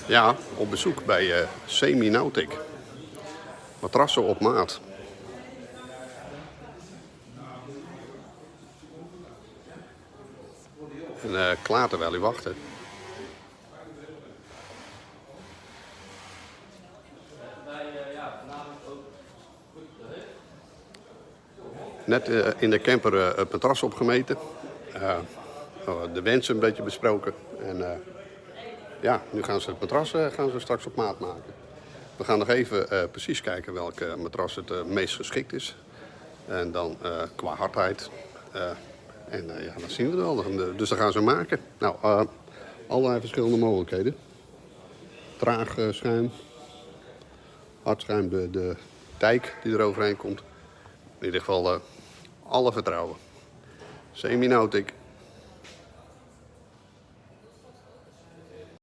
Ja, op bezoek bij Seminautic. Matrassen op maat. En klaar terwijl u wachten. Net in de camper het matras opgemeten. De wensen een beetje besproken. En ja, nu gaan ze het matras gaan ze straks op maat maken. We gaan nog even precies kijken welke matras het meest geschikt is. En dan qua hardheid. Ja, dat zien we wel. Dus dat gaan ze maken. Nou, allerlei verschillende mogelijkheden. Traag schuim. Hard schuim, de dijk die er overheen komt. In ieder geval alle vertrouwen. Seminautic.